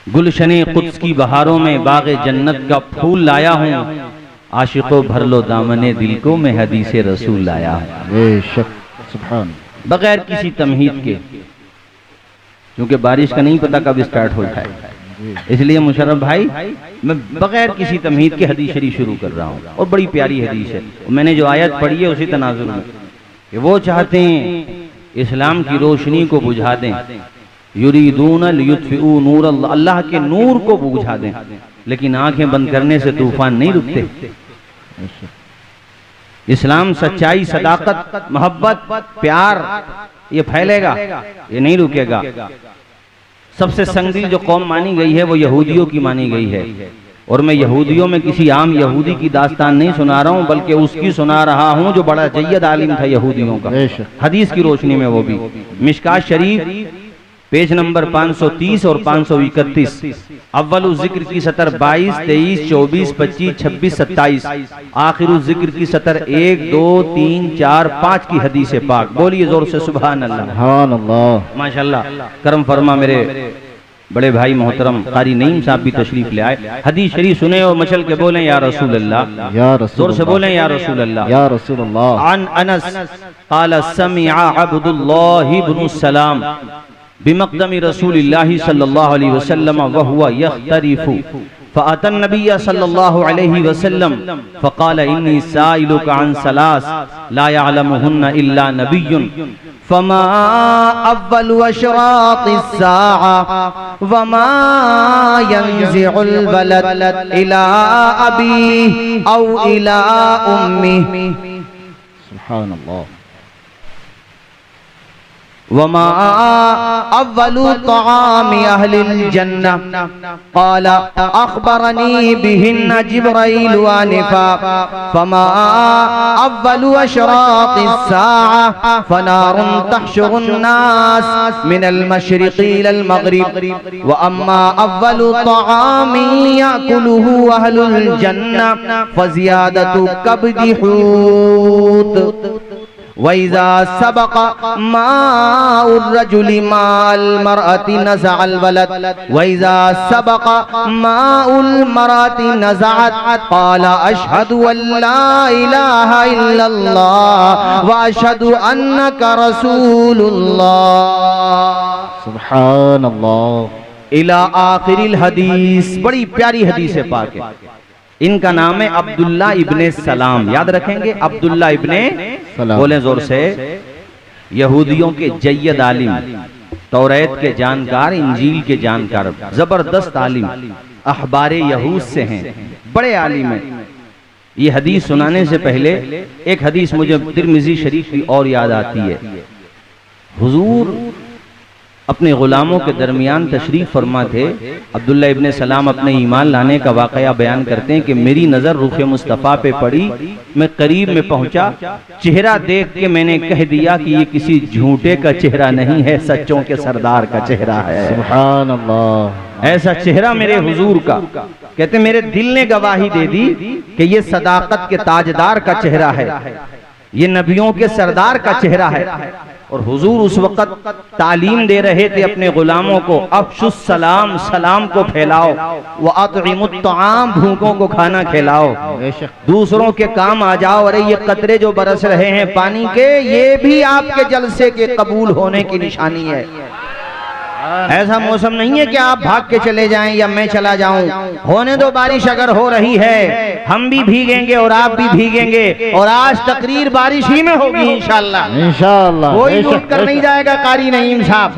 गुलशने Quds की बहारों में बाग़े जन्नत का फूल लाया हूँ, आशिकों भर लो दामने दिल को, मैं हदीसे रसूल लाया हूँ। बगैर किसी तमहीद के, क्योंकि बारिश का नहीं पता कब स्टार्ट हो जाए, इसलिए मुशर्रफ भाई मैं बगैर किसी तमहीद के हदीस शरीफ शुरू कर रहा हूँ। और बड़ी प्यारी हदीस है, मैंने जो आयत पढ़ी है उसी तनाजुर में कि वो चाहते हैं इस्लाम की रोशनी को बुझा दें, युरीदून लियुत्फिऊ नूर अल्लाह, अल्लाह के नूर को बुझा दें, लेकिन आंखें बंद करने से तूफान नहीं रुकते। इस्लाम सच्चाई, सदाकत, मोहब्बत, प्यार ये फैलेगा, ये नहीं रुकेगा। सबसे संगीन जो कौम मानी गई है वो यहूदियों की मानी गई है, और मैं यहूदियों में किसी आम यहूदी की दास्तान नहीं सुना रहा हूँ, बल्कि उसकी सुना रहा हूँ जो बड़ा जय्यद आलिम था यहूदियों का, हदीस की रोशनी में। वो भी मिशकात शरीफ पेज नंबर 530 और 531, अव्वलु जिक्र की सतर 22, 23, 24, 25, 26, 27, आखिरु जिक्र की सतर 1, 2, 3, 4, 5 की हदीस पाक। बोलिए जोर से सुभान अल्लाह, माशाल्लाह। करम फरमा मेरे बड़े भाई मोहतरम कारी नईम साहब भी तशरीफ ले आए। हदीस शरीफ सुने और मचल के बोले या रसूल अल्लाह, या रसूल, जोर से बोले या रसूल अल्लाह, या रसूल अल्लाह। अन अनस क़ाल समिअ अब्दुल्लाह इब्न सलाम बिमक़दमी रसूलिल्लाहि सल्लल्लाहु अलैहि वसल्लम व हुवा यख्तरिफु फ़अतन नबिय्य सल्लल्लाहु अलैहि वसल्लम फ़क़ाल इन्नी साइलुका अन सलास ला यअलमुहुन्ना इल्ला नबिय्युन फमा अव्वलु अशरातिस साआ वमा यंज़िउल वलद इला अबीहि औ इला उम्मिहि। सुभानअल्लाह। वमा अव्वलु तआमी अहलिल जन्नह क़ाल अख़बरनी बिहिन्न जिब्राईल आनिफ़ा फमा अव्वलु अशरातिस साआ फनारुन तहशुरुन नास मिनल मशरिक़ि इलल मग़रिब व अम्मा अव्वलु तआमी याकुलुहु अहलुल जन्नह फ़ज़ियादतु कब्दि हूत वइज़ा सबक़ माउर रजुलि माल मरअति नज़अल वलद वइज़ा सबक़ माउल मरअति नज़अत क़ाल अशहदु अल्ला इलाहा इल्लल्लाह व अशहदु अन्नका रसूलुल्लाह। सुभानअल्लाह। इला आखिरिल हदीस। बड़ी प्यारी हदीस है पाक है। इनका नाम है अब्दुल्ला इब्ने सलाम, याद रखेंगे अब्दुल्ला इब्ने सलाम। बोले जोर से। यहूदियों के जय्यद आलिम, तौरात के जानकार, इंजील के जानकार, जबरदस्त आलिम, अखबारे यहूद से हैं, बड़े आलिम हैं। ये हदीस सुनाने से पहले एक हदीस मुझे तिरमिज़ी शरीफ की और याद आती है। हुजूर अपने गुलामों के दरमियान तशरीफ फरमा थे। अब्दुल्ला इब्ने सलाम अपने ईमान लाने का वाकया बयान करते हैं कि मेरी नज़र रुखे मुस्तफ़ा पे पड़ी, मैं करीब में पहुंचा, चेहरा देख के मैंने कह दिया कि ये किसी झूठे का चेहरा नहीं है, सच्चों के सरदार का चेहरा है। सुभान अल्लाह। ऐसा चेहरा मेरे हुजूर का। कहते मेरे दिल ने गवाही दे दी कि ये सदाकत के ताजदार का चेहरा है, ये नबियों के सरदार का चेहरा है। और हुजूर उस वक्त तालीम दे रहे थे अपने गुलामों को, अफ़शुस सलाम, सलाम को फैलाओ, व अतइमुत तआम, भूखों को खाना खिलाओ, दूसरों के काम आ जाओ। अरे ये कतरे जो बरस रहे हैं पानी के, ये भी आपके जलसे के कबूल होने की निशानी है। ऐसा मौसम नहीं है कि आप भाग के चले जाएं या मैं चला जाऊं। होने दो बारिश, अगर हो रही है हम भी भीगेंगे और आप भी भीगेंगे, और आज तकरीर बारिश ही में होगी इंशाअल्लाह। इंशाअल्लाह कोई लूट कर नहीं जाएगा। कारी नईम साहब,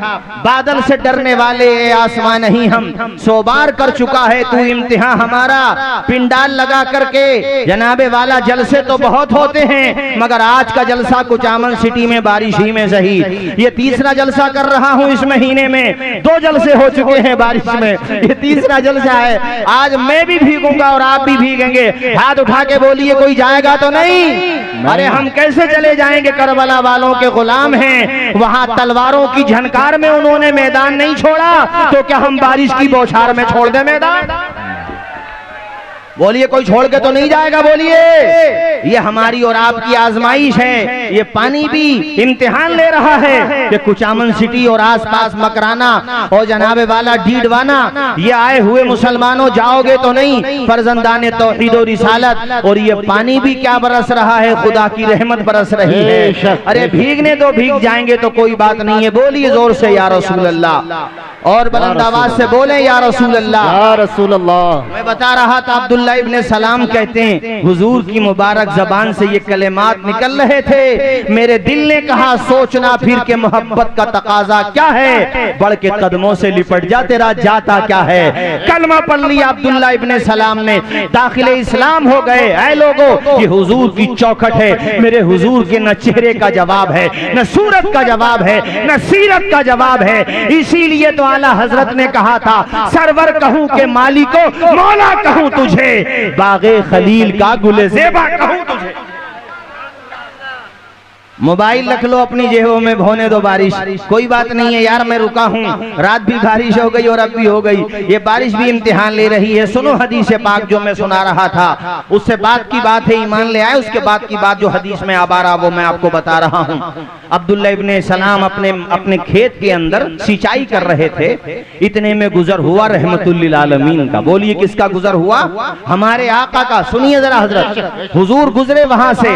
बादल से डरने वाले आसमां नहीं हम, 100 बार कर चुका है तू इम्तिहान हमारा। पिंडाल लगा करके जनाबे वाला जलसे तो बहुत होते हैं, मगर आज का जलसा कुछ अमन सिटी में बारिश ही में सही। ये तीसरा जलसा कर रहा हूँ इस महीने में, 2 जलसे हो चुके हैं बारिश में, ये तीसरा जलसा है। आज मैं भी भीगूंगा और आप भी भीगेंगे। हाथ उठा के बोलिए कोई जाएगा तो नहीं? अरे हम कैसे चले जाएंगे? करबला वालों के गुलाम हैं, वहां तलवारों की झनकार में उन्होंने मैदान नहीं छोड़ा, तो क्या हम बारिश की बौछार में छोड़ दें मैदान? बोलिए कोई छोड़ के तो नहीं जाएगा, बोलिए। ये हमारी और आपकी आजमाइश है। ये पानी भी इम्तिहान ले रहा है कि कुचामन सिटी और आसपास मकराना और जनाबे वाला डीडवाना, ये आए हुए मुसलमानों जाओगे तो नहीं, फर्जंदाने तौहीद और रिसालत। और ये पानी भी क्या बरस रहा है, खुदा की रहमत बरस रही है। अरे भीगने दो, भीग जाएंगे तो कोई बात नहीं है। बोलिए जोर से या रसूल अल्लाह, और बुलंद आवाज से बोले या रसूल अल्लाह, या रसूल अल्लाह। मैं बता रहा था अब्दुल्ला इब्ने सलाम कहते हैं हुजूर की मुबारक जबान से ये कलेमात निकल रहे थे। मेरे दिल ने कहा सोचना फिर के मोहब्बत का तकाजा क्या है, बढ़ के कदमों से लिपट जा, तेरा जाता क्या है। कलमा पढ़ लिया अब्दुल्ला इब्ने सलाम ने, दाखिले इस्लाम हो गए। ऐ लोगों, ये हुजूर की चौखट है। मेरे हुजूर के न चेहरे का जवाब है, न सूरत का जवाब है, न सीरत का जवाब है। इसीलिए तो आला हजरत ने कहा था सरवर कहूं के मालिको, मौला कहूं तुझे, बागे खलील का गुले ज़ेबा कहूं तुझे। मोबाइल रख लो अपनी जेबों में, होने दो बारिश, कोई बात नहीं है यार, मैं रुका हूँ। रात भी बारिश हो गई और अब भी हो गई, ये बारिश भी इम्तिहान ले रही है। सुनो हदीस पाक जो मैं सुना रहा था, उससे बात की बात है, ईमान ले आए। उसके बाद की बात जो हदीस में आ रहा वो मैं आपको बता रहा हूँ। अब्दुल्ला इब्ने सलाम अपने खेत के अंदर सिंचाई कर रहे थे, इतने में गुजर हुआ रहमतुल लिल आलमीन का। बोलिए किसका गुजर हुआ, हमारे आका का। सुनिए जरा हजरत, हुजूर गुजरे वहां से,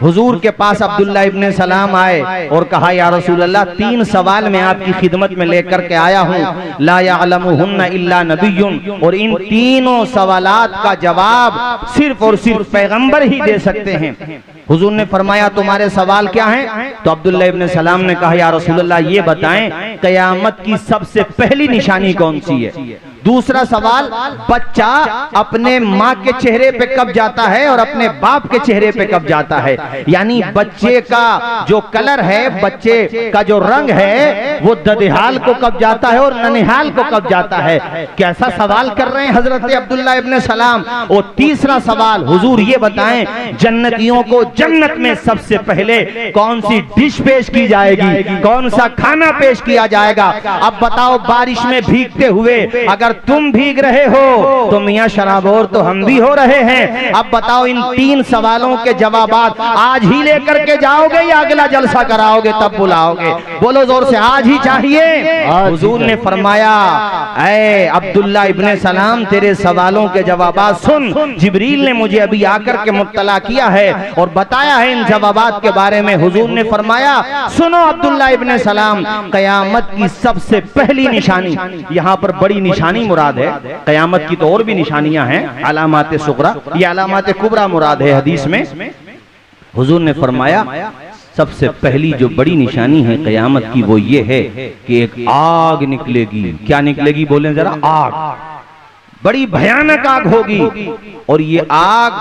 हुजूर के पास अब्दुल्ला इब्ने सलाम आए और कहा या रसूल अल्लाह, 3 सवाल मैं आपकी खिदमत में लेकर के आया हूँ, ला यअलमुहुन्ना इल्ला नबियुन, और इन तीनों सवालात का जवाब सिर्फ और सिर्फ पैगंबर ही दे सकते हैं। हुजूर ने फरमाया तुम्हारे सवाल क्या हैं? तो अब्दुल्ला इब्ने सलाम ने कहा या रसूल अल्लाह ये बताएं कयामत की सबसे पहली निशानी कौन सी है। दूसरा सवाल, बच्चा अपने माँ के चेहरे पे कब जाता है और अपने बाप के चेहरे पे कब जाता है, यानी बच्चे का जो कलर है, बच्चे का जो रंग है, वो ददिहाल को कब जाता है और ननिहाल को कब जाता है। कैसा सवाल कर रहे हैं हजरत अब्दुल्ला इब्ने सलाम। और तीसरा सवाल, हुजूर ये बताएं जन्नतियों को जन्नत में सबसे पहले कौन सी डिश पेश की जाएगी, कौन सा खाना पेश किया जाएगा। अब बताओ, बारिश में भीगते हुए अगर तुम भीग रहे हो तो मियां शराबोर तो हम भी हो रहे हैं। अब बताओ, इन 3 सवालों के जवाबात आज ही लेकर के जाओगे या अगला जलसा कराओगे तब बुलाओगे? बोलो जोर से, आज ही चाहिए। हुजूर ने फरमाया ऐ अब्दुल्ला इब्ने सलाम, तेरे सवालों के जवाबात सुन, जिब्रील ने मुझे अभी आकर के मुत्तला किया है और बताया है इन जवाबात के बारे में। हुजूर ने फरमाया सुनो अब्दुल्ला इब्ने सलाम, कयामत की सबसे पहली निशानी, यहाँ पर बड़ी निशानी मुराद है, कयामत की तो और भी निशानियां हैं, अलामात सुगरा, ये अलामात कुबरा मुराद है हदीस में। हुजूर ने फरमाया सबसे पहली जो बड़ी निशानी है कयामत की वो ये है कि एक आग निकलेगी। क्या निकलेगी बोलें जरा? आग, बड़ी भयानक आग होगी। और ये आग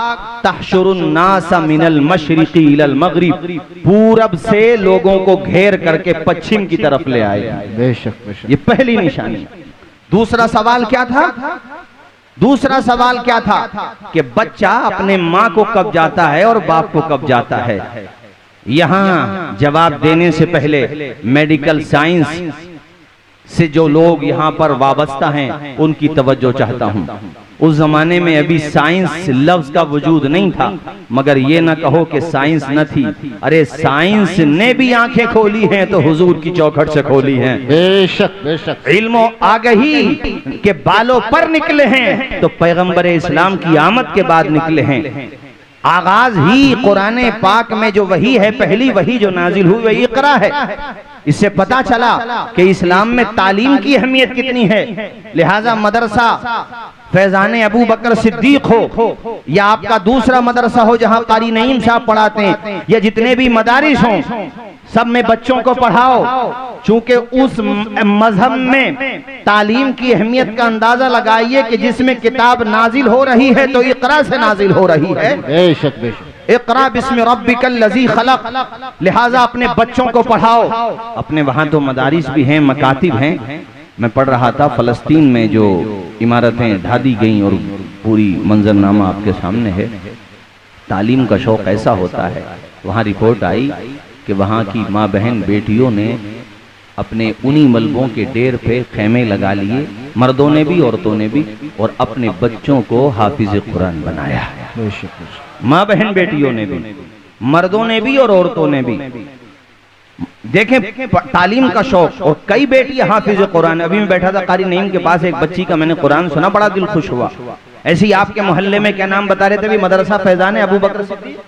तहशुरुन नासा मिनल मशरिकी इलल मगरिब, पूरब से लोगों को घेर करके पश्चिम की तरफ ले आएगी। बेशक ये पहली निशानी। दूसरा सवाल क्या था? दूसरा सवाल क्या था कि बच्चा अपने माँ को कब जाता है और बाप को कब जाता है। यहाँ जवाब देने से पहले मेडिकल साइंस से जो लोग यहाँ पर वाबस्ता हैं उनकी तवज्जो चाहता हूँ। उस जमाने में अभी साइंस लफ्ज का वजूद नहीं था, मगर ये ना कहो कि साइंस न थी। अरे साइंस ने भी आंखें खोली हैं तो हुजूर की चौखट से खोली हैं। बेशक बेशक इल्मो आगही के बालों पर निकले हैं तो पैगंबर इस्लाम की आमद के बाद निकले हैं। आगाज ही कुरान पाक में जो वही है, पहली वही जो नाजिल हुई वही इकरा है। इससे पता चला कि इस्लाम में तालीम की अहमियत कितनी है। लिहाजा मदरसा फैजान अबू बकर सिद्दीक हो या आपका दूसरा मदरसा हो जहां कारी नईम साहब पढ़ाते हैं, या जितने भी मदारिस हों, सब में बच्चों को पढ़ाओ। चूंकि उस मजहब में तालीम की अहमियत का अंदाजा लगाइए कि जिसमें किताब नाजिल हो रही है तो इकरा से नाजिल हो रही है। बेशक बेशक इकरा बिस्मि रब्बिकल लज़ी खलक। लिहाजा अपने बच्चों को पढ़ाओ। अपने वहां तो मदारिस भी हैं, मकातिब हैं। मैं पढ़ रहा था फलस्तीन में जो इमारतें ढा दी गई और पूरी मंजरनामा आपके सामने है। तालीम का शौक ऐसा होता है। वहाँ रिपोर्ट आई कि वहाँ की माँ बहन बेटियों ने अपने उन्हीं मलबों के डेर पे खेमे लगा लिए, मर्दों ने भी औरतों ने भी, और अपने बच्चों को हाफिज कुरान बनाया। माँ बहन बेटियों ने भी, मर्दों ने भी और औरतों ने भी। देखें तालीम का शौक, और कई बेटियां हाफिज कुरान। अभी मैं बैठा था कारी नईम के पास, एक बच्ची का मैंने कुरान सुना, बड़ा दिल खुश हुआ। ऐसी आपके मोहल्ले में क्या नाम बता रहे थे भी, मदरसा फैजान अबू बकर सिद्दीक,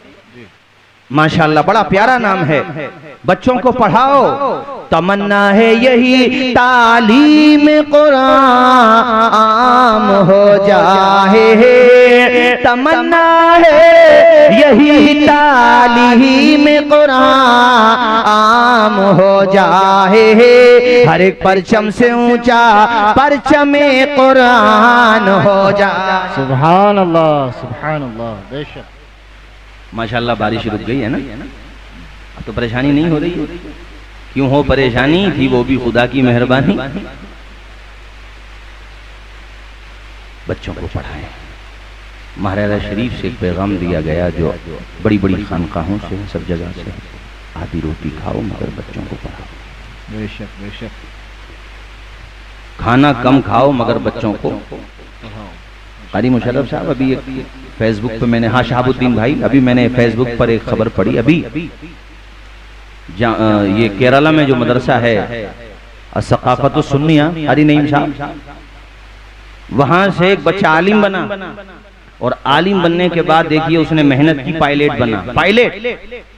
माशाल्लाह बड़ा प्यारा नाम है। बच्चों को पढ़ाओ, तमन्ना है यही तालीम कुरान हो जाए, तमन्ना है यही तालीम कुरान हो जाए, हर एक परचम से ऊंचा परचमे कुरान हो जाए। सुभान अल्लाह, सुभान अल्लाह, बेशक। माशाल्लाह बारिश रुक गई है ना, अब तो परेशानी नहीं हो रही। क्यों हो परेशानी, थी वो भी खुदा की मेहरबानी। बच्चों को पढ़ाएं। महाराजा शरीफ से एक पैगाम दिया गया, जो बड़ी बड़ी खानकाहों से, सब जगह से, आधी रोटी खाओ मगर बच्चों को पढ़ाओ। बेशक बेशक। खाना कम खाओ मगर बच्चों को। कारी मुशर्रफ साहब, अभी एक फेसबुक पे मैंने, हाँ शहाबुद्दीन भाई, अभी मैंने फेसबुक पर एक खबर पढ़ी, अभी ये केरला में जो मदरसा है सकाफत सुन्निया, कारी नईम साहब, वहां से एक बच्चा आलिम बना, और आलिम बनने के बाद देखिए उसने मेहनत की, पायलट बना, पायलट।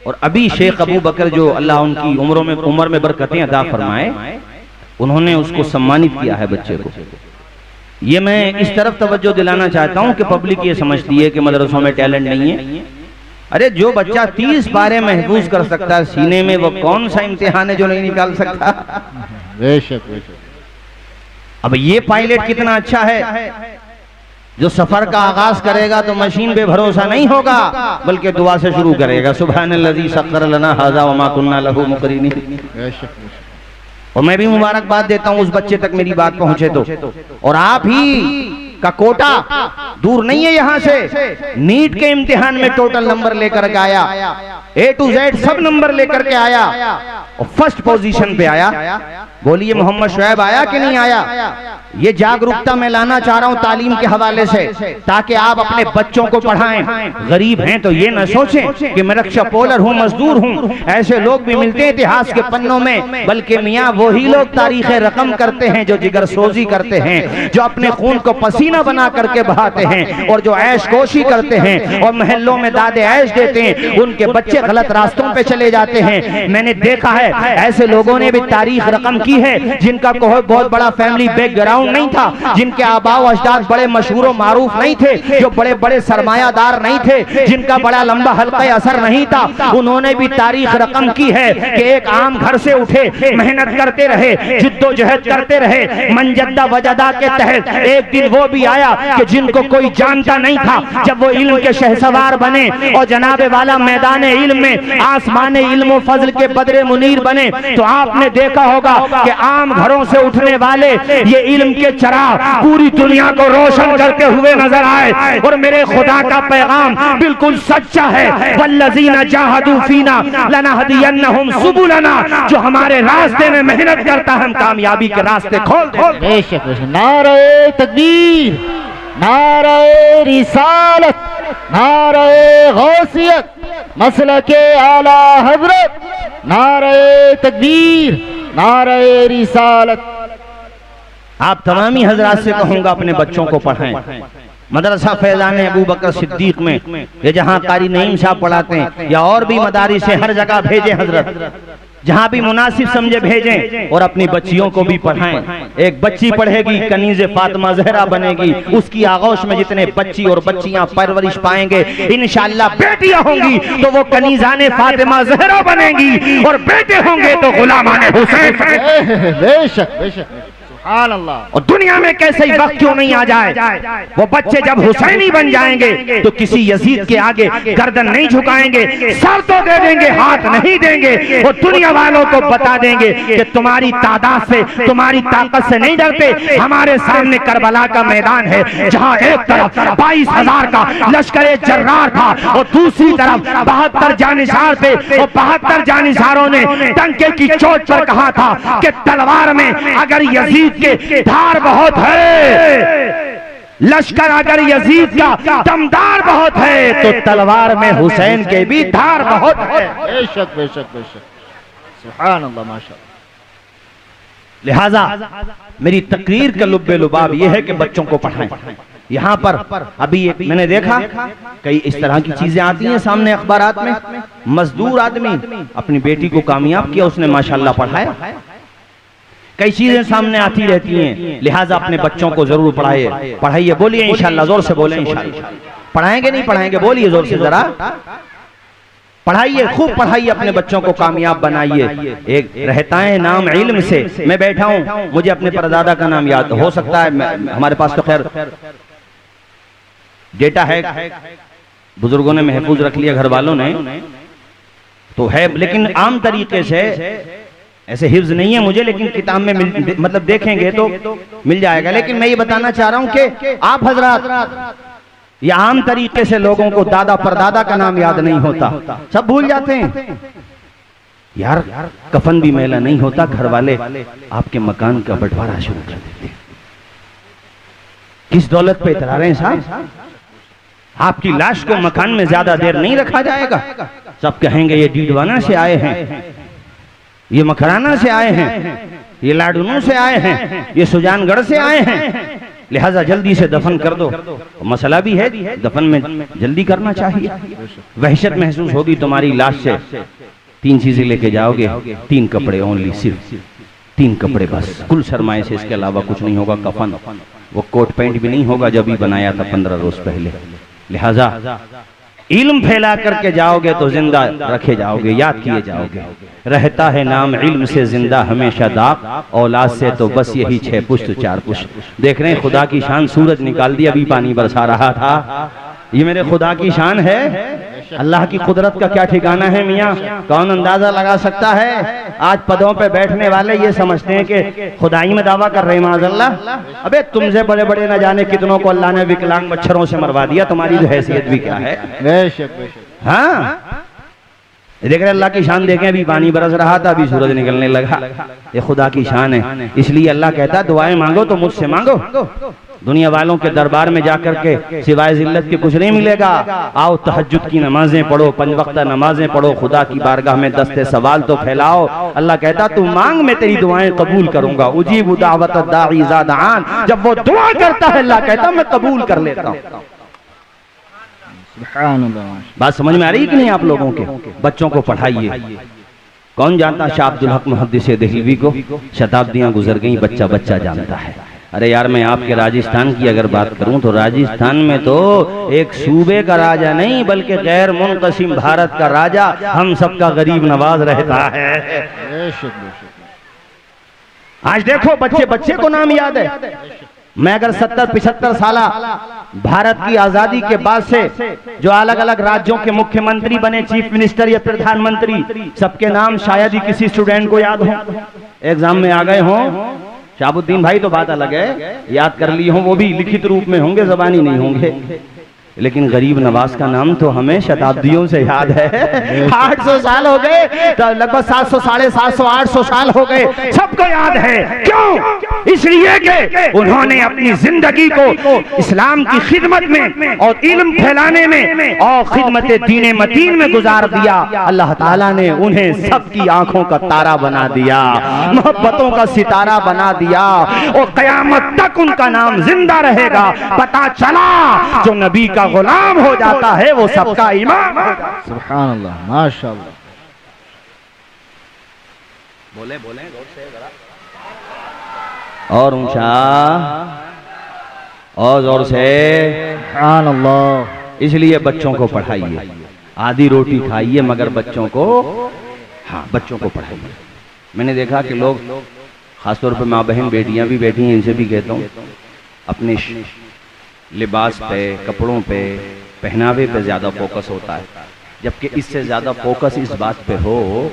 और अभी शेख अबू बकर, जो अल्लाह उनकी उम्र में बरकतें अदा फरमाए, उन्होंने उसको सम्मानित किया है बच्चे को। ये मैं इस तरफ तवज्जो दिलाना चाहता हूं कि पब्लिक ये समझती है कि मदरसों में टैलेंट नहीं है। अरे जो बच्चा 30 पारे महफूज कर सकता है सीने में, वो कौन सा इम्तिहान है जो नहीं निकाल सकता। बेशक बेशक। अब ये पायलट कितना अच्छा है, जो सफर का आगाज करेगा तो मशीन पे भरोसा नहीं होगा, बल्कि दुआ से शुरू करेगा, सुब्हानल्लज़ी सख्खर लना हाज़ा वमा कुन्ना लहू मुक़रिनीन। और मैं भी मुबारकबाद देता हूं उस बच्चे तक मेरी बात पहुंचे तो। और आप ही का कोटा दूर नहीं है यहां से, नीट के इम्तिहान में टोटल नंबर लेकर के आया, A to Z सब नंबर लेकर के आया, और फर्स्ट पोजीशन पे आया। बोलिए मोहम्मद शुएब आया कि नहीं आया? ये जागरूकता मैं लाना चाह रहा हूं तालीम के हवाले से, ताकि आप अपने बच्चों को पढ़ाएं। गरीब हैं तो ये न सोचें कि मैं रिक्शा पोलर हूं, मजदूर हूं, ऐसे लोग भी मिलते हैं इतिहास के पन्नों में, बल्कि मियाँ वही लोग तारीख रकम करते हैं जो जिगर सोजी करते हैं, जो अपने खून को पसीना बना करके बहाते हैं, और जो ऐश कोशी करते हैं और महल्लों में दादे ऐश देते हैं, उनके बच्चे गलत रास्तों पे चले जाते हैं। मैंने देखा है ऐसे लोगों ने भी तारीख रकम की है, जिनका कोई बहुत बड़ा फैमिली बैकग्राउंड नहीं था, जिनके आबाओ अजदाद बड़े मशहूर मारूफ नहीं थे, जो बड़े बड़े सरमायादार नहीं थे, जिनका बड़ा लंबा हल्का असर नहीं था, उन्होंने भी तारीख रकम की है कि एक आम घर से उठे, मेहनत करते रहे, जिद्दोजहद करते रहे, मनजद्दा वजदा के तहत एक दिन वो भी आया कि जिनको कोई जानता नहीं था, जब वो इल्म के शहसवार बने और जनाबे वाला मैदान इल्म में आसमान इल्म और फजल के बदरे मुनीर बने, तो आपने देखा होगा कि आम घरों से उठने वाले ये इल्म के चिराग पूरी दुनिया को रोशन करते हुए नजर आए। और मेरे खुदा का पैगाम बिल्कुल सच्चा है, वल्लज़ीना जाहदू फीना लनहदियन्नहुम सुबुलना, जो हमारे रास्ते में मेहनत करता है हम कामयाबी के रास्ते खोल खोल। बेशक बेशक। नारे तकबीर, नारे रिसालत, नारे गौसियत, मसलके आला हजरत, नारे तकबीर, नारे रिसालत। आप तमामी हजरात से कहूंगा अपने बच्चों को पढ़ाएं। मदरसा फैजान अबू बकर सिद्दीक में, ये जहां कारी नईम साहब पढ़ाते हैं, या और भी मदारिस से हर जगह भेजें हजरत, जहां भी मुनासिब समझे भेजें, और अपनी बच्चियों को भी पढ़ाएं। एक बच्ची पढ़ेगी कनीज़े फातिमा ज़हरा बनेगी, उसकी आगोश में जितने बच्ची और बच्चियां परवरिश पाएंगे, इंशाअल्लाह बेटियां होंगी तो वो कनीज़ाने फातिमा ज़हरा बनेंगी, और बेटे होंगे तो गुलामाने हुसैन। बेशक बेशक। सुभान अल्लाह। और दुनिया में कैसे ही वक्त क्यों नहीं आ जाए, वो बच्चे जब हुसैनी बन जाएंगे तो किसी यजीद के आगे गर्दन नहीं झुकाएंगे, सर तो दे देंगे, हाथ नहीं देंगे। वो दुनिया वालों को बता देंगे कि तुम्हारी तादाद से, तुम्हारी ताकत से नहीं डरते। हमारे सामने करबला का मैदान है, जहां एक तरफ 22,000 का लश्कर जर्रार था और दूसरी तरफ 72 जानिसार थे। और 72 जानिसारों ने डंके की चोट पर कहा था कि तलवार में अगर यजीद के धार बहुत है, लश्कर अगर यजीद का दमदार बहुत है, तो तलवार में हुसैन के भी धार बहुत है। बेशक बेशक बेशक, सुभान अल्लाह, माशाअल्लाह। लिहाजा मेरी तकरीर का लुब्बे लुबाब यह है कि बच्चों को पढ़ाएं। यहाँ पर अभी एक मैंने देखा कई इस तरह की चीजें आती हैं सामने अखबारात में। मजदूर आदमी अपनी बेटी को कामयाब किया, उसने माशाल्लाह पढ़ाया। कई चीजें सामने आती रहती हैं, लिहाजा अपने बच्चों को जरूर पढ़ाइए। पढ़ाइए, बोलिए इंशाल्लाह, जोर से बोले इंशाल्लाह। पढ़ाएंगे नहीं पढ़ाएंगे, बोलिए जोर से जरा। पढ़ाइए, खूब पढ़ाइए, अपने बच्चों को कामयाब बनाइए। एक रहता है नाम इल्म से। मैं बैठा हूं, मुझे अपने परदादा का नाम याद हो सकता है, हमारे पास तो खैर डेटा है, बुजुर्गों ने महफूज रख लिया, घर वालों ने तो है, लेकिन आम तरीके से ऐसे हिफ्ज नहीं है मुझे, लेकिन किताब में मतलब देखेंगे तो मिल जाएगा। लेकिन मैं ये बताना चाह रहा हूं कि आप हजरात, या आम तरीके से लोगों को दादा परदादा का नाम याद नहीं होता, सब भूल जाते हैं। यार कफन भी मैला नहीं होता, घर वाले आपके मकान का बंटवारा शुरू कर देते हैं। किस दौलत पे इतरा रहे हैं साहब? आपकी लाश को मकान में ज्यादा देर नहीं रखा जाएगा। सब कहेंगे ये डीडवाना से आए हैं, ये मकराना से आए हैं, ये लाडुनू से आए हैं, ये सुजानगढ़ से आए हैं, लिहाजा जल्दी से दफन कर दो। मसला भी है, दफन में जल्दी करना चाहिए। वहशत महसूस होगी तुम्हारी लाश से। 3 चीजें लेके जाओगे, 3 कपड़े ओनली, सिर्फ 3 कपड़े बस, कुल सरमाए से, इसके अलावा कुछ नहीं होगा। कफन, वो कोट पैंट भी नहीं होगा जब भी बनाया था 15 रोज पहले। लिहाजा इल्म फैला करके जाओगे तो जिंदा रखे जाओगे, याद किए जाओगे। रहता है नाम इल्म से जिंदा हमेशा दाग, औलाद से तो बस यही 6 पुश्त 4 पुश्त। देख रहे हैं खुदा की शान, सूरज निकाल दिया, अभी पानी बरसा रहा था। ये मेरे खुदा की शान है। अल्लाह की कुदरत का क्या ठिकाना है मियाँ, कौन अंदाजा लगा सकता है? आज पदों पे बैठने वाले ये समझते हैं कि खुदाई में दावा कर रहे हैं माज़अल्लाह। अबे तुमसे बड़े बड़े न जाने कितनों को अल्लाह ने विकलांग मच्छरों से मरवा दिया, तुम्हारी हैसियत भी क्या है? बेशक बेशक। हाँ देख रहे, अल्लाह की शान देखें, अभी पानी बरस रहा था, अभी सूरज निकलने लगा। ये खुदा की शान है। इसलिए अल्लाह कहता है दुआएं मांगो तो मुझसे मांगो। दुनिया वालों के दरबार में जाकर के सिवाय जिल्लत के कुछ नहीं मिलेगा। आओ तहज्जुद की नमाजें पढ़ो, 5 वक्त नमाजें पढ़ो, खुदा की बारगाह में दस्ते सवाल तो फैलाओ। अल्लाह कहता तू मांग, मैं तेरी दुआएं कबूल करूंगा। उजीबु दावत दाई इज़ा दआन, जब वो दुआ करता है अल्लाह कहता मैं कबूल कर लेता हूँ। बात समझ में आ रही कि नहीं आप लोगों के? बच्चों को पढ़ाइए। कौन जानता शाह अब्दुल हक मुहद्दिस देहलवी को? शताब्दियां गुजर गई, बच्चा बच्चा जानता है। अरे यार मैं आपके राजस्थान की अगर बात करूं तो राजस्थान में तो एक सूबे का राजा नहीं बल्कि गैर मुनक़सिम भारत का राजा हम सबका गरीब नवाज रहता है। आज देखो बच्चे बच्चे को नाम याद है। मैं अगर 70-75 साल भारत की आजादी के बाद से जो अलग अलग राज्यों के मुख्यमंत्री बने, चीफ मिनिस्टर या प्रधानमंत्री, सबके नाम शायद ही किसी स्टूडेंट को याद हो, एग्जाम में आ गए हों। शाहबुद्दीन भाई तो बात अलग है, याद कर लिए हों, वो भी लिखित रूप में होंगे, ज़बानी नहीं होंगे। लेकिन गरीब नवाज का नाम तो हमें शताब्दियों से याद है। 800 साल हो गए, तो लगभग 700, 750, 800 साल हो गए, सबको याद है। क्यों? इसलिए कि उन्होंने अपनी जिंदगी को इस्लाम की खिदमत में और इल्म फैलाने में और खिदमत दीन मतीन में गुजार दिया। अल्लाह ताला ने उन्हें सबकी आंखों का तारा बना दिया, मोहब्बतों का सितारा बना दिया, और कयामत तक उनका नाम जिंदा रहेगा। पता चला जो नबी का गुलाम हो जाता है वो सबका इमाम हो जाता है। सुभान अल्लाह, माशाअल्लाह। बोले बोले जोर से जरा, और ऊंचा और जोर से, सुभान अल्लाह। इसलिए बच्चों को पढ़ाइए। आधी रोटी खाइए मगर बच्चों को, हाँ बच्चों को पढ़ाइए। मैंने देखा कि लोग खासतौर पर माँ बहन बेटियां भी बैठी हैं, इनसे भी कहता हूँ अपने लिबास पे, कपड़ों पे, पहनावे पे ज़्यादा फोकस होता है, जबकि इससे ज़्यादा फोकस इस बात पे हो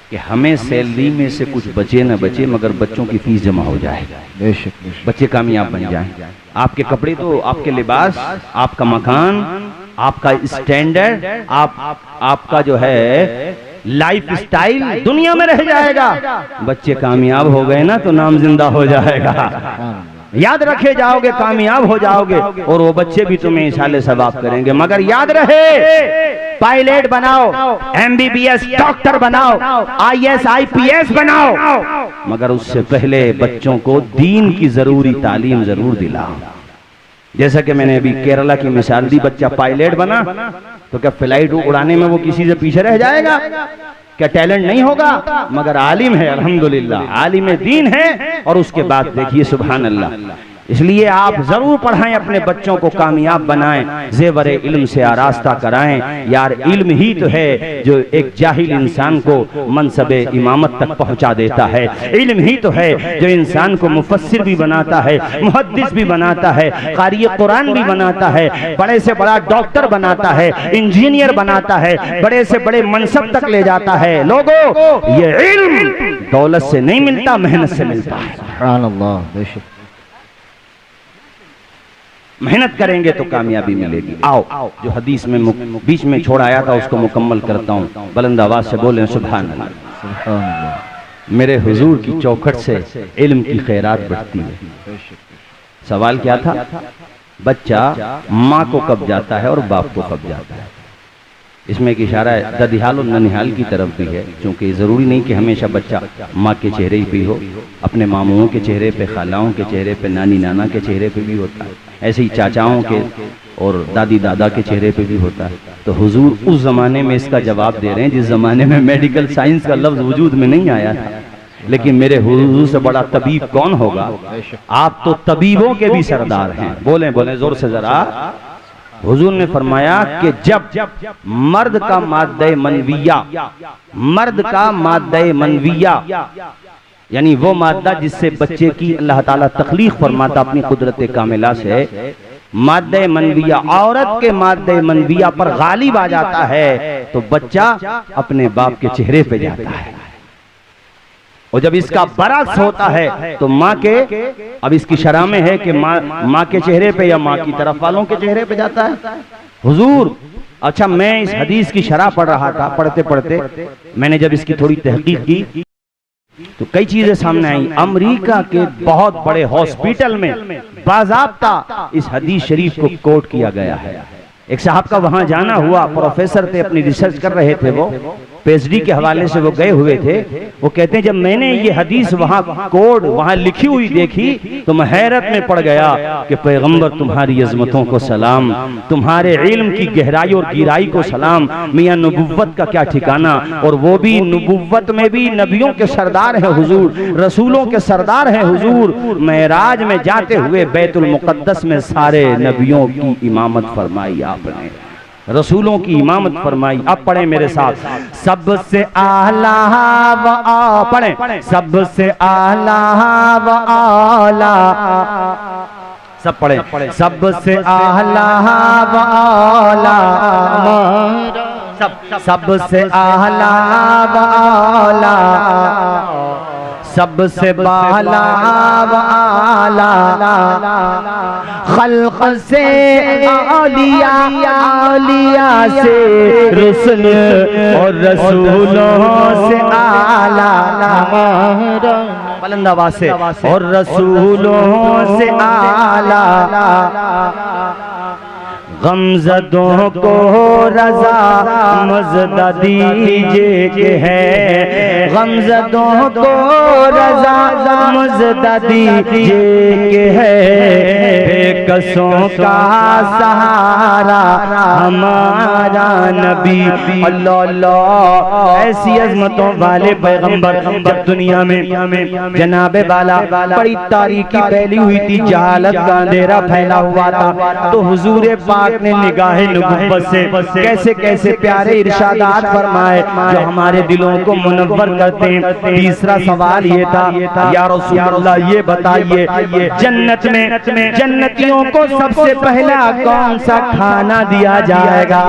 कि हमें सैलरी में से कुछ बचे न बचे मगर बच्चों की फीस जमा हो जाए, बच्चे कामयाब बन जाएं। आपके कपड़े तो, आपके लिबास, आपका मकान, आपका स्टैंडर्ड, आपका जो है लाइफ स्टाइल दुनिया में रह जाएगा। बच्चे कामयाब हो गए ना तो नाम जिंदा हो जाएगा, याद रखे जाओगे, कामयाब हो जाओगे और वो बच्चे भी तुम्हें इशाले सवाब करेंगे। मगर याद रहे, पायलट बनाओ, MBBS डॉक्टर बनाओ, IAS IPS बनाओ, मगर उससे पहले बच्चों को दीन की जरूरी तालीम जरूर दिलाओ। जैसा कि मैंने अभी केरला की मिसाल दी, बच्चा पायलट बना तो क्या फ्लाइट उड़ाने में वो किसी से पीछे रह जाएगा? क्या टैलेंट नहीं होगा? मगर आलिम है, अल्हम्दुलिल्लाह, आलिम दीन है। और उसके बाद देखिए सुभान अल्लाह, इसलिए आप जरूर पढ़ाएं, अपने बच्चों को कामयाब बनाएं, ज़ेवरे इल्म से आरास्ता कराएं। यार इल्म ही तो है जो एक जाहिल इंसान को मनसबे इमामत तक पहुंचा देता है, इल्म ही तो है जो इंसान को मुफस्सिर भी बनाता है, मुहद्दिस भी बनाता है, कारी कुरान भी बनाता है, बड़े से बड़ा डॉक्टर बनाता है, इंजीनियर बनाता है, बड़े से बड़े मनसब तक ले जाता है। लोगों, ये इल्म दौलत से नहीं मिलता, मेहनत से मिलता है। सुभान अल्लाह, बेशक मेहनत करेंगे तो कामयाबी मिलेगी। आओ, जो हदीस में बीच में छोड़ आया था उसको मुकम्मल करता हूँ। बुलंद आवाज से बोलें सुभान अल्लाह। मेरे हुजूर की चौखट से इल्म की खैरात बढ़ती है। सवाल क्या था? बच्चा माँ को कब जाता है और बाप को कब जाता है? इसमें एक इशारा है ददिहाल और ननिहाल की तरफ भी है, क्योंकि ज़रूरी नहीं कि हमेशा बच्चा माँ के चेहरे पे हो, अपने मामुओं के चेहरे पे, खालाओं के चेहरे पे, नानी नाना के चेहरे पे भी होता है, ऐसे ही चाचाओं के और दादी दादा के चेहरे पे भी होता है। तो हुजूर उस ज़माने में इसका जवाब दे रहे हैं जिस ज़माने में मेडिकल साइंस का लफ्ज़ वजूद में नहीं आया था। लेकिन मेरे हुजूर से बड़ा तबीब कौन होगा? आप तो तबीबों के भी सरदार हैं। बोलें बोलें जोर से ज़रा। हुजूर ने फरमाया कि जब मर्द का माद्दे मनविया, मर्द का माद्दे मनविया यानी वो माद्दा जिससे बच्चे की अल्लाह ताला तख्लीक फरमाता अपनी कुदरत कामिला से, माद्दे मनविया औरत के माद्दे मनविया पर गालिब आ जाता है तो बच्चा अपने बाप के चेहरे पे जाता है। और जब इसका बरक्स होता है तो माँ के, अब इसकी शरह में है कि माँ के चेहरे पे या माँ की तरफ वालों के चेहरे पे जाता है। हुजूर, अच्छा मैं इस हदीस की शरह पढ़ रहा था, पढ़ते पढ़ते मैंने जब इसकी थोड़ी तहकीक की तो कई चीजें सामने आई। अमेरिका के बहुत बड़े हॉस्पिटल में बाज़ाब्ता इस हदीस शरीफ को कोट किया गया है। एक साहब का वहां जाना हुआ, प्रोफेसर थे, अपनी रिसर्च कर रहे थे, वो PhD के हवाले से वो गए हुए थे। वो कहते हैं जब मैंने ये हदीस वहां कोड वहां लिखी हुई देखी तो मैं हैरत में पड़ गया कि पैगंबर तुम्हारी अजमतों को सलाम, तुम्हारे इल्म की गहराई और गिराई को सलाम, मियां नबुव्वत का क्या ठिकाना, और वो भी नबुव्वत में भी नबियों के सरदार हैं हुजूर, रसूलों के सरदार हैं हुजूर। मेराज में जाते हुए बैतुल मुक़द्दस में सारे नबियों की इमामत फरमाई आपने, रसूलों की इमामत फरमाई। अब पढ़े मेरे साथ, सबसे आला व पढ़े, सबसे आला व आला, सब पढ़े, सबसे आला व आला, सबसे आला व आला, सबसे बाला वाला, खल्क़ से औलिया, औलिया से रसूल और रसूलों से आला, बुलंद आवाज़ से, और रसूलों से आला। गमज़दों को रज़ा मज़दा दीजिए कि है, गमज़दों को रज़ा मज़दा दीजिए कि है, बेकसों का सहारा हमारा नबी। अल्लाह अल्लाह, ऐसी अजमतों वाले पैगंबर जब दुनिया में जनाबे वाला बड़ी तारीकी फैली हुई थी, जहालत का अंधेरा फैला हुआ था, तो हुजूर पाक ने निगाहे नबुव्वत से कैसे कैसे प्यारे इरशादात फरमाए जो हमारे दिलों को मुनव्वर करते हैं। तीसरा सवाल ये था, या रसूल अल्लाह ये बताइए, जन्नत में जन्नतियों को सबसे पहला कौन सा खाना दिया जाएगा?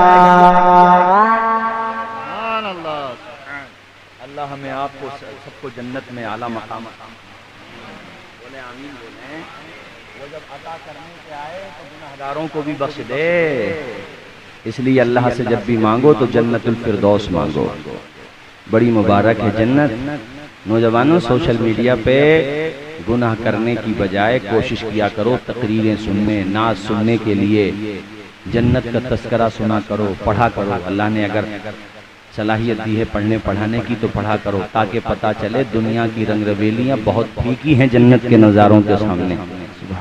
अल्लाह हमें आपको सबको जन्नत में आला मकाम बोले, आमीन बोले। वो जब अता करने के आए तो गुनाहगारों को भी बख्श दे, इसलिए अल्लाह से जब भी मांगो तो जन्नतुल फिरदौस मांगो। बड़ी मुबारक है जन्नत। नौजवानों, सोशल मीडिया पे गुनाह करने की बजाय कोशिश किया करो तकरीरें सुनने, नाज सुनने के लिए जन्नत का तस्करा सुना करो, पढ़ा करो। अल्लाह ने अगर सलाहियत दी है पढ़ने पढ़ाने की तो पढ़ा करो, ताकि पता चले दुनिया की रंग रवेलियाँ बहुत फीकी हैं जन्नत के नज़ारों के सामने।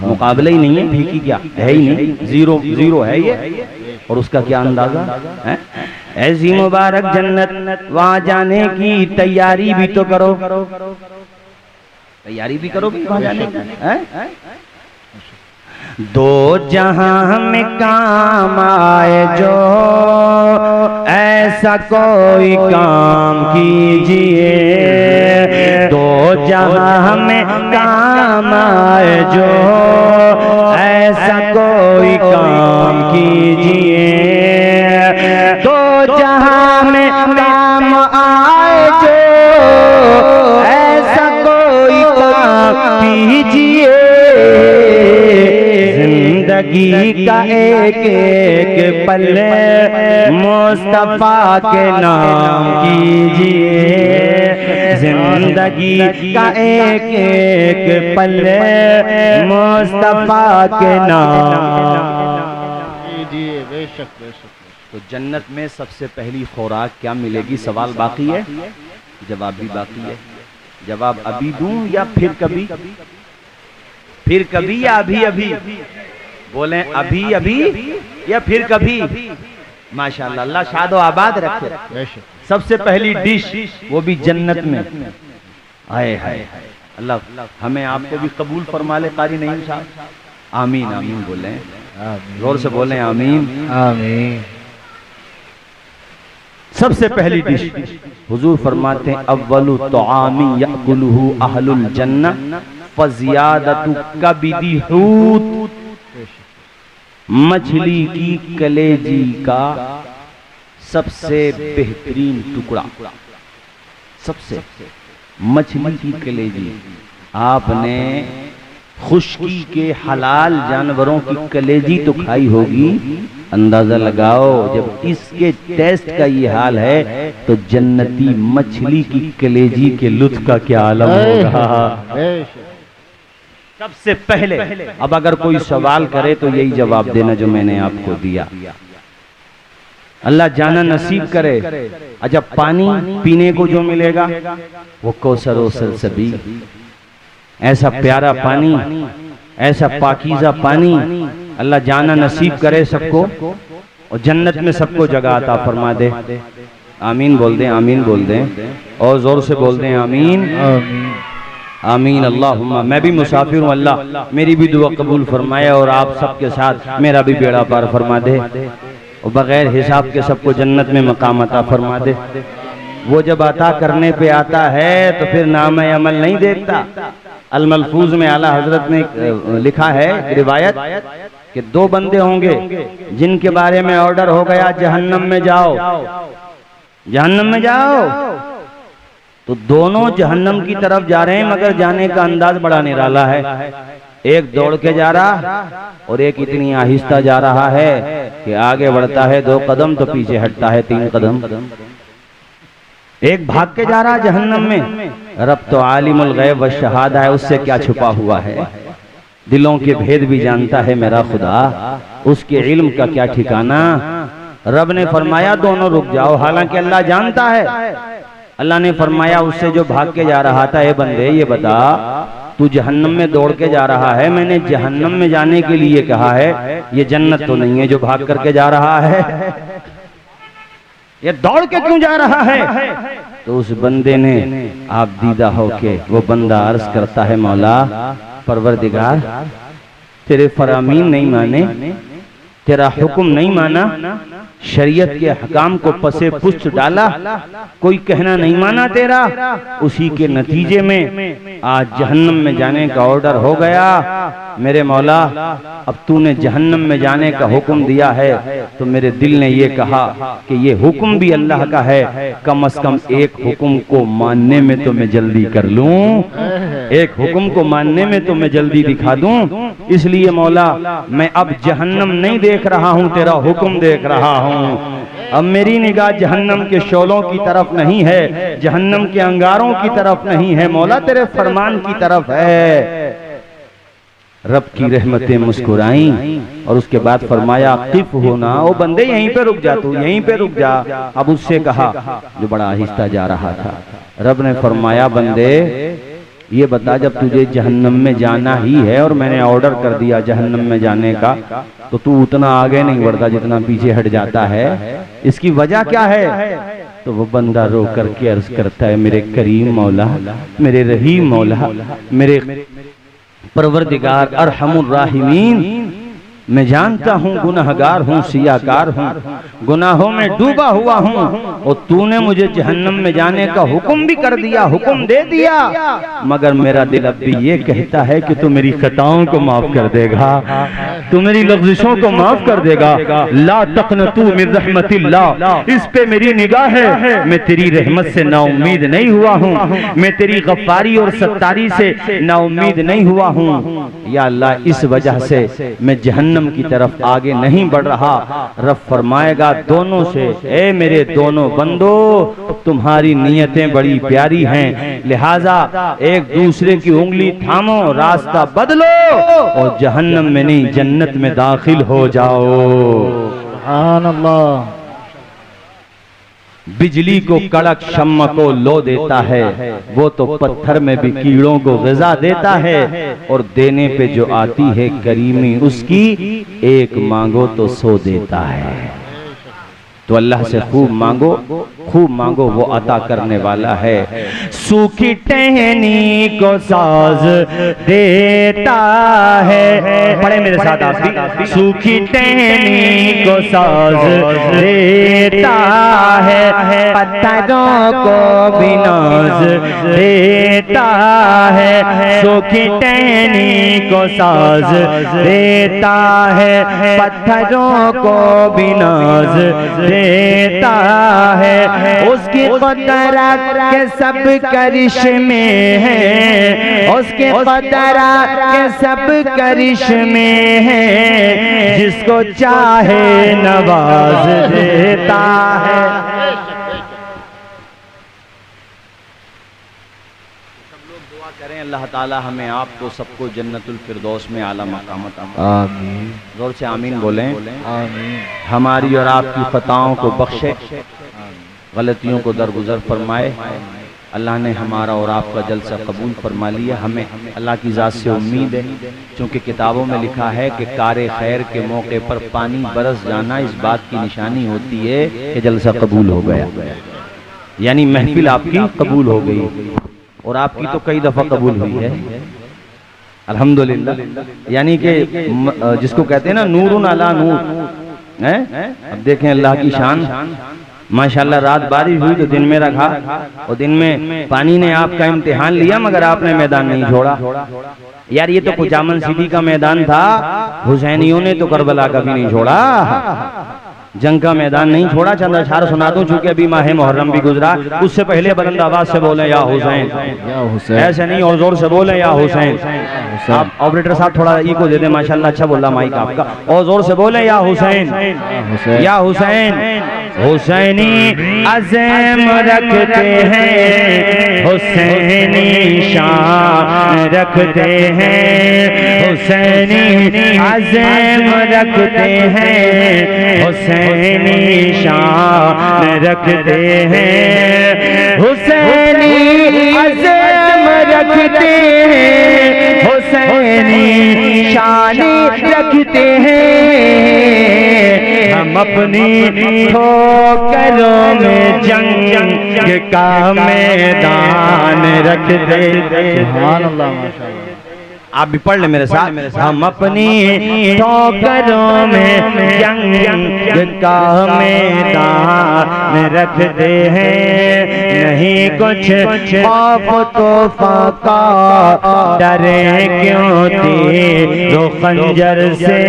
मुकाबले ही नहीं है, फीकी क्या है ही नहीं, जीरो जीरो है ये। और उसका क्या अंदाजा है? ऐसी मुबारक जन्नत, वहाँ जाने की तैयारी भी तो करो, तैयारी भी करो वहाँ जाने की। दो जहां में काम आए जो ऐसा कोई काम कीजिए, दो जहां में काम आए जो ऐसा कोई काम कीजिए, दो जहां में काम आए जो ऐसा कोई काम कीजिए, जिंदगी का एक एक पल्ले मुस्तफा के नाम कीजिए, जिंदगी का एक एक पल्ले मुस्तफा के नाम कीजिए। बेशक बेशक। तो जन्नत में सबसे पहली खुराक क्या मिलेगी? सवाल बाकी है, जवाब भी बाकी है। जवाब अभी दूं या फिर कभी? फिर कभी या अभी अभी? बोले अभी अभी या फिर कभी? माशाअल्लाह, अल्लाह शादो आबाद रखे। सबसे पहली डिश वो भी जन्नत में। आए हाय, अल्लाह हमें आपको भी कबूल फरमा ले। कारी नहीं साहब, आमीन आमीन बोले, जोर से बोले आमीन आमीन। सबसे पहली डिश हुजूर फरमाते हैं, अव्वलु तआमी याकुलुहु अहलुल जन्नह फज़ियादतु कबिदी हूत। मछली की कलेजी का सबसे बेहतरीन टुकड़ा, सबसे मछली की कलेजी। आपने खुश्की के हलाल जानवरों की कलेजी तो खाई होगी, अंदाजा लगाओ जब इसके टेस्ट का ये हाल है तो जन्नती मछली की कलेजी के लुत्फ का क्या आलम होगा। सबसे पहले अब अगर कोई सवाल करे तो यही जवाब देना जो मैंने आपको दिया। अल्लाह जाना नसीब करे। अच्छा, पानी पीने को जो मिलेगा वो कौसर व सलसबी, ऐसा प्यारा पानी, ऐसा पाकीज़ा पानी अल्लाह जाना नसीब करे सबको, और जन्नत में सबको जगह अता फरमा दे। आमीन बोल दें, आमीन बोल दें, और जोर से बोल दें आमीन आमीन। अल्लाहुम्मा, मैं भी मुसाफिर हूँ, अल्लाह मेरी भी दुआ कबूल फरमाए और आप सबके साथ मेरा भी बेड़ा पार फरमा दे, और बगैर हिसाब के सबको जन्नत में मकाम अता फरमा दे। वो जब अता करने पे आता है तो फिर नाम अमल नहीं देखता। अल मलफूज में आला हजरत ने लिखा है रिवायत कि दो बंदे होंगे जिनके बारे में ऑर्डर हो गया जहन्नम में जाओ, जहन्नम में जाओ, तो दोनों जहन्नम की तरफ जा रहे हैं, मगर जाने का अंदाज बड़ा निराला है। एक दौड़ के जा रहा और एक इतनी आहिस्ता जा रहा है कि आगे बढ़ता है 2 कदम तो पीछे हटता है 3 कदम। एक भाग के जा रहा जहन्नम में, रब तो आलिमुल गैब व शहादा है, उससे क्या छुपा हुआ है, दिलों के भेद भी जानता है मेरा खुदा, उसके इल्म का क्या ठिकाना। रब ने फरमाया दोनों रुक जाओ, हालांकि अल्लाह जानता है। अल्लाह ने फरमाया उससे जो भाग के जा रहा था, ए बंदे ये बता तू जहन्नम में दौड़ के जा रहा है, मैंने जहन्नम में जाने के लिए कहा है, ये जन्नत तो नहीं है जो भाग करके जा रहा है, ये दौड़ के क्यों जा रहा है? तो उस बंदे ने आप दीदा होके वो बंदा अर्ज करता है, मौला परवरदिगार तेरे फरामीन नहीं माने, तेरा हुक्म नहीं माना, शरीयत के हकाम को पसे पुष्ट डाला, कोई कहना नहीं माना तेरा, उसी के नतीजे में आज जहन्नम में जाने का ऑर्डर हो गया। मेरे मौला अब तूने जहन्नम में जाने का हुक्म दिया है तो मेरे दिल ने ये कहा कि ये हुक्म भी अल्लाह का है, कम से कम एक हुक्म को मानने में तो मैं जल्दी कर लूं, एक हुक्म को मानने में तो मैं जल्दी दिखा दूं। इसलिए मौला मैं अब जहन्नम नहीं देख रहा हूं, तेरा हुक्म देख रहा हूं। अब मेरी निगाह जहन्नम के शोलों की तरफ नहीं है, जहन्नम के अंगारों की तरफ नहीं है, मौला तेरे फरमान की तरफ है। रब की रहमतें मुस्कुराई और उसके बाद फरमाया किफ होना, ओ बंदे यहीं पे रुक जा, तू यहीं पे रुक जा। अब उससे कहा जो बड़ा आहिस्ता जा रहा था, रब ने फरमाया बंदे ये बता जब तुझे जहन्नम में जाना ही है और मैंने ऑर्डर कर दिया जहन्नम में जाने का, तो तू उतना आगे नहीं बढ़ता जितना पीछे हट जाता है, इसकी वजह क्या है? तो वो बंदा रो करके अर्ज करता है, मेरे करीम मौला, मेरे रहीम मौला, मेरे परवरदिगार अरहमुर राहिमीन, मैं जानता हूँ गुनहगार हूँ, सियाकार हूँ, गुनाहों में डूबा हुआ हूँ, और तूने मुझे जहन्नम में जाने का हुक्म भी कर दिया, हुक्म दे दिया, मगर मेरा दिल अब भी ये कहता है कि तू मेरी खताओं को माफ कर देगा, तू मेरी लग़्ज़िशों को माफ कर देगा। ला तक़नतू मिन रहमतिल्लाह, इस पे मेरी निगाह है, मैं तेरी रहमत से नाउम्मीद नहीं हुआ हूँ, मैं तेरी गफ्फारी और सत्तारी से नाउम्मीद नहीं हुआ हूँ। या अल्लाह इस वजह से मैं जहन्नम की तरफ आगे नहीं बढ़ रहा। रब फरमाएगा दोनों से, ए मेरे दोनों बंदो तुम्हारी नियतें बड़ी प्यारी हैं, लिहाजा एक दूसरे की उंगली थामो, रास्ता बदलो और जहन्नम में नहीं जन्नत में दाखिल हो जाओ। सुभान अल्लाह। बिजली को कड़क शम्मा को लो देता है, वो तो पत्थर में भी कीड़ों को ग़िज़ा देता है, और देने पे जो आती है करीमी उसकी, एक मांगो तो सो देता है। तो अल्लाह से खूब मांगो, खूब मांगो, वो अता करने वाला है। सूखी टहनी को साज देता है, पढ़े मेरे साथ आप भी, सूखी टहनी को साज देता है, पत्थरों को भी नाज देता है, सूखी टहनी को साज देता है, पत्थरों को भी नाज देता है। उसकी कुदरत के सब करिश्मे हैं, उसके कुदरत के सब करिश्मे हैं, जिसको चाहे नवाज देता है। करें अल्लाह ताला हमें आपको सबको जन्नतुल फिरदौस में आला मकामत आमीन। जोर से आमीन बोलें। आमीन। हमारी और आपकी खताओं को बख्शे, गलतियों को दरगुजर फरमाए। अल्लाह ने हमारा और आपका जलसा कबूल फरमा लिया। हमें अल्लाह की ज़ात से उम्मीद है, क्योंकि किताबों में लिखा है कि कारे खैर के मौके पर पानी बरस जाना इस बात की निशानी होती है कि जलसा कबूल हो गया, यानी महफिल आपकी कबूल हो गई। और आपकी तो कई दफ़ा कबूल हुई है अल्हम्दुलिल्लाह, यानी कि जिसको कहते हैं ना नूरुन अला नूर है। अब देखें अल्लाह की शान, माशाल्लाह रात बारिश हुई तो दिन में रखा, और दिन में पानी ने आपका इम्तिहान लिया, मगर आपने मैदान नहीं छोड़ा। यार ये तो कुचामन सिटी का मैदान था, हुसैनियों ने तो करबला का भी नहीं छोड़ा, जंग का मैदान नहीं छोड़ा। चंद अशार सुना दूं, चूंकि अभी माह मुहर्रम भी गुजरा, उससे पहले बुलंद आवाज से बोले या हुसैन, ऐसे नहीं और जोर से बोले या हुसैन। आप ऑपरेटर साहब थोड़ा इको दे दे, माशाल्लाह अच्छा बोला माइक आपका, और जोर से बोले या हुसैन, या हुसैन। हुसैनी अज़म रखते हैं, हुसैनी शान रखते हैं, हुसैनी अज़म रखते हैं, हुसैनी शान रखते हैं, हुसैनी अज़म रखते हैं, हुसैनी शान रखते हैं। हम अपनी ठोकरों में जंग का मैदान रखते हैं। सुभान अल्लाह, माशाअल्लाह। आप भी पढ़ ले मेरे साथ। हम अपनी ठोकरों में जंग का मैदान रखते हैं। नहीं कुछ खौफ तोफा का, डरे क्यों तीर खंजर से।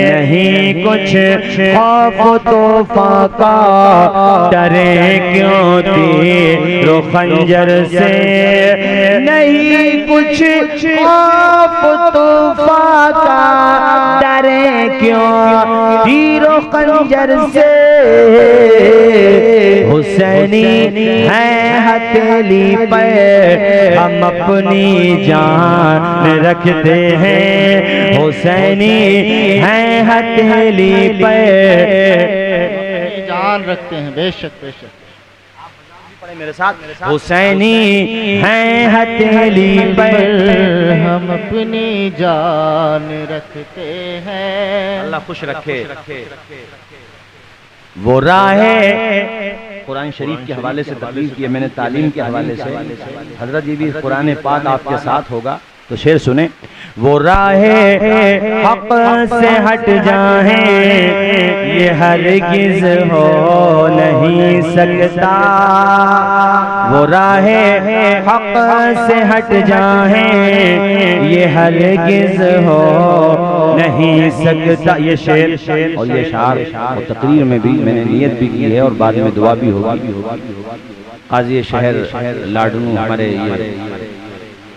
नहीं कुछ खौफ तोफा का, डरे क्यों तीर खंजर से। नहीं कुछ तूफा का, डरे क्यों तीरों खंजर से। हुसैनी है हथेली पर, हम अपनी जान रखते हैं। हुसैनी है हथेली पर, जान रखते हैं। बेशक बेशक। मेरे साथ। हुसैनी है हथेली पर, हम अपनी जान रखते हैं। अल्लाह खुश रखे। वो राहे कुरान शरीफ के हवाले से तकरीर की है मैंने, तालीम के हवाले से। हजरत जी भी कुरान पाक आपके साथ होगा तो शेर सुने। वो राहे हक से हट जाए, ये हरगिज़ हो नहीं सकता। वो राहे हक से हट जाए, ये हरगिज़ हो नहीं सकता। ये शेर और ये शार और तकरीर में भी मैंने नियत भी की है और बाद में दुआ भी होगी। काज़ी शहर लाडनू हमारे ये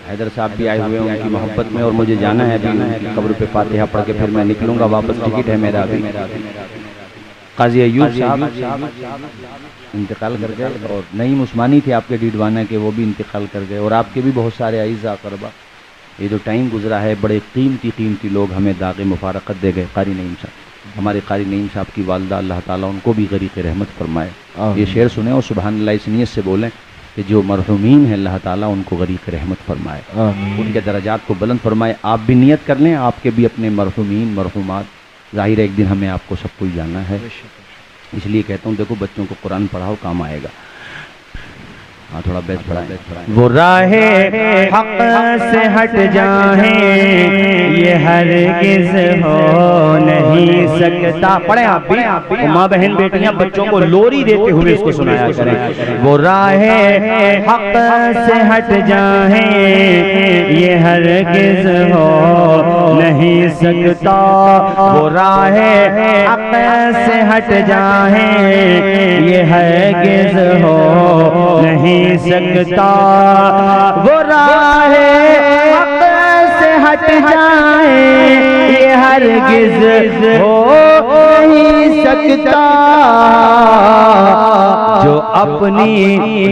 हैदर साहब भी आए हुए हैं उनकी मोहब्बत में, और मुझे जाना है अभी उनकी कब्र पे फातिहा पढ़ के फिर मैं निकलूंगा वापस। टिकट है मेरा अभी। काजी अयूब साहब इंतकाल कर गए, और नईम उस्मानी थे आपके डीडवाना के, वो भी इंतकाल कर गए। और आपके भी बहुत सारे अईज़ा अक़रबा। ये जो टाइम गुजरा है, बड़े कीमती लोग हमें दाग़े मुफारक़त दे गए। कारी नईम साहब, हमारे कारी नईम साहब की वालदा, अल्लाह ताला उनको भी गरीक़ रहमत फरमाए। ये शेर सुने और सुबहान अल्लाह इस नियत से बोलें कि जो मरहूमीन है अल्लाह ताला उनको गरीक़ रहमत फरमाए, उनके दर्जात को बुलंद फरमाए। आप भी नियत कर लें, आपके भी अपने मरहूमीन मरहूमात, ज़ाहिर है एक दिन हमें आपको सबको जाना है। इसलिए कहता हूँ देखो बच्चों को कुरान पढ़ाओ, काम आएगा। हाँ थोड़ा बेस पढ़ाए। वो राहे हक से हट जाए, ये हरगिज़ हो नहीं सकता। पढ़े आप भी, माँ बहन बेटियां बच्चों को लोरी देते हुए इसको सुनाया करें। वो राहे हक से हट जाए, ये हरगिज़ हो नहीं सकता। वो राहे हक से हट जाए, ये हरगिज़ हो नहीं सकता। वो राहे हक से हट जाए, ये हरगिज़ हो नहीं सकता। जो अपनी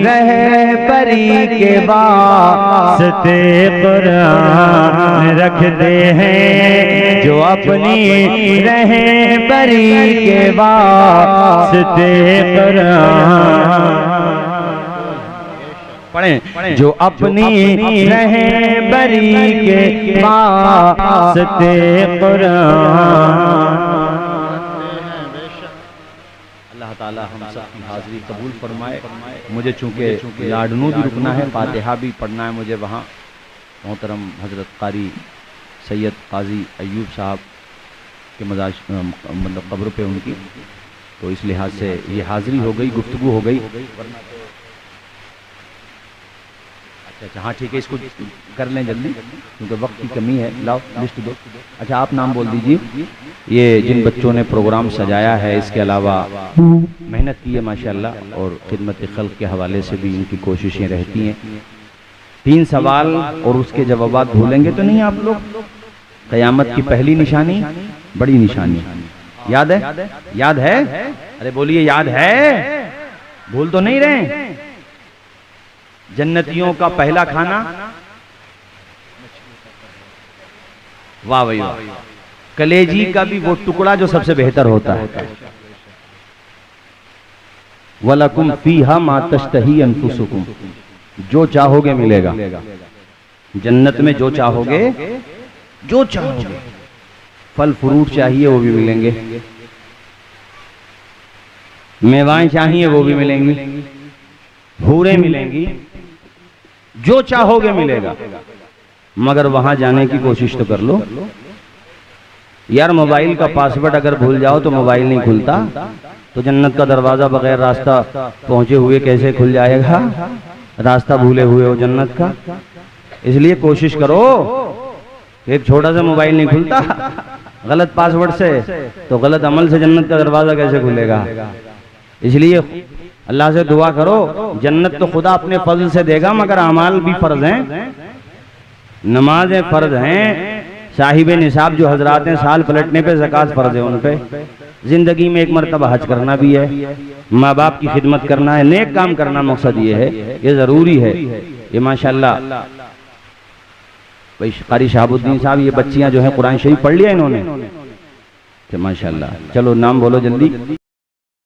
रहबरी के वास्ते कुरान रखते हैं, जो अपनी रहबरी के वास्ते कुरान पढ़ें। जो अपनी रहबरी के वास्ते कुरान। अल्लाह ताला हम सब की हाज़िरी कबूल फरमाए। मुझे चूँकि लाडनू भी रुकना है, फातिहा भी पढ़ना है मुझे वहाँ। मोहतरम हज़रत कारी सैयद काजी अयूब साहब के मज़ार मतलब कब्र पे उनकी, तो इस लिहाज से ये हाज़िरी हो गई, गुफ्तगू हो गई। अच्छा हाँ ठीक है, इसको कर लें जल्दी क्योंकि वक्त की कमी है। लाओ लिस्ट दो। अच्छा आप नाम बोल दीजिए। ये जिन बच्चों ने प्रोग्राम सजाया है, इसके अलावा मेहनत की है माशाल्लाह, और खिदमत खल्क़ के हवाले से भी इनकी कोशिशें रहती हैं। 3 सवाल और उसके जवाब भूलेंगे तो नहीं आप लोग। क़यामत की पहली निशानी, बड़ी निशानी याद है? याद है? अरे बोलिए याद है? भूल तो नहीं रहे? जन्नतियों का पहला खाना, वाह भाई वाह। कलेजी का भी वो टुकड़ा जो सबसे बेहतर होता है। वलकुम फीहा मा तश्तही अनफुसुकुम, जो चाहोगे मिलेगा। जन्नत में जो चाहोगे, जो चाहोगे, फल फ्रूट चाहिए वो भी मिलेंगे, मेवाएं चाहिए वो भी मिलेंगी, हूरें मिलेंगी, जो चाहोगे मिलेगा। मगर वहां जाने की कोशिश तो कर लो यार। मोबाइल का पासवर्ड अगर भूल जाओ तो मोबाइल नहीं खुलता, तो जन्नत का दरवाजा बगैर रास्ता पहुंचे हुए कैसे खुल जाएगा? रास्ता भूले हुए हो जन्नत का। इसलिए कोशिश करो। एक छोटा सा मोबाइल नहीं खुलता गलत पासवर्ड से, तो गलत अमल से जन्नत का दरवाजा कैसे खुलेगा? इसलिए अल्लाह से दुआ करो। जन्नत तो खुदा अपने फजल से देगा, मगर अमाल भी फर्ज हैं, नमाजें फर्ज हैं, साहिब निसाब जो हजरात हैं साल पलटने पे ज़कात फर्ज है उन पे, जिंदगी में एक मरतबा हज करना भी है, माँ बाप की खिदमत करना है, नेक काम करना मकसद ये है, ये ज़रूरी है। ये माशाल्लाह भाई कारी शहाबुद्दीन साहब, ये बच्चियां जो है कुरान शरीफ पढ़ लिया इन्होंने, माशाल्लाह। चलो नाम बोलो जल्दी।